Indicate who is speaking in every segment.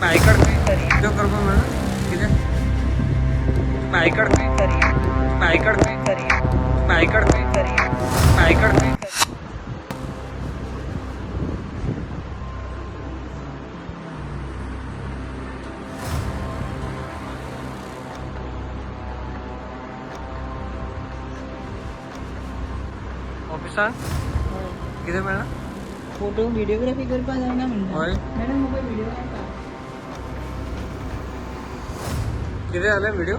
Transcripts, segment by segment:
Speaker 1: आईकड video करतो मला किती आईकड आईकड आईकड आईकड ऑफिसात किती मिळणार
Speaker 2: फोटो व्हिडिओग्राफी करपा जायना म्हणटा
Speaker 1: होय
Speaker 2: मॅडम मोबाईल व्हिडिओ काढता
Speaker 1: किती झाले व्हिडिओ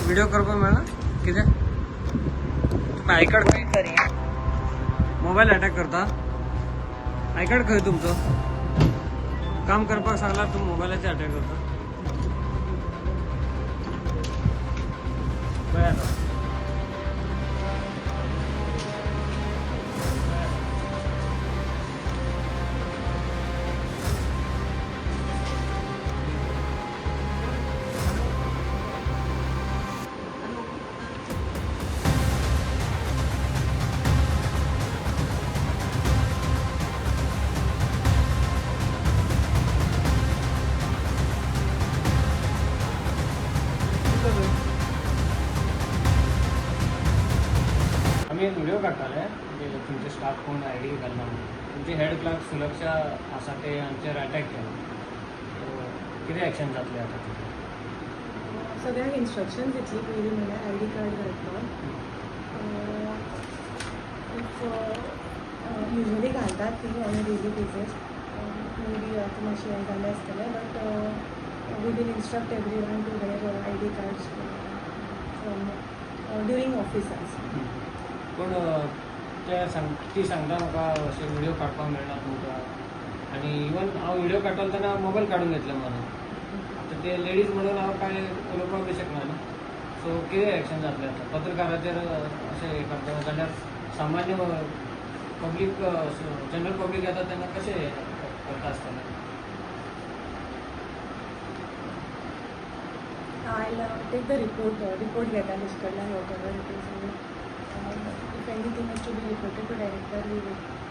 Speaker 1: व्हिडिओ करपा मिळणार किती तुम्ही आईकड मोबाईल अटॅक करता आईकड खंय तुमचं काम करपाक सांगला तू मोबायलाचे अटॅक करता बरं आता आम्ही एक व्हिडिओ काढताले म्हणजे तुमचे स्टाफ कोण आय डी घालना तुमचे हेड क्लार्क सुरक्षा आसा ते आमचेर अटॅक केला कितें एक्शन जातलें आतां
Speaker 3: सगळ्यांक इन्स्ट्रक्शन दितली पयलीं म्हणल्यार आय डी कार्ड घालपाक युजली घालतात ती on a daily basis maybe आतां मातशें हें जालें आसतलें but we will instruct everyone to wear I D cards from during office hours
Speaker 1: पूण ती सांगता म्हाका अशें व्हिडिओ काडपाक मेळना तुमकां आनी इवन हांव व्हिडिओ काडटालो तेन्ना मोबायल काडून घेतले म्हाका आतां ते लेडीज म्हणून हांव कांय उलोवपाक बी शकना न्ही सो कितें एक्शन जातलें आतां पत्रकाराचेर अशें हें करता जाल्यार सामान्य पब्लीक जनरल पब्लीक येता तेन्ना कशें करता आसतलें
Speaker 3: I'll take the report घेता तेजे कडल्यान whatever it is. If anything is to be reported to director, we will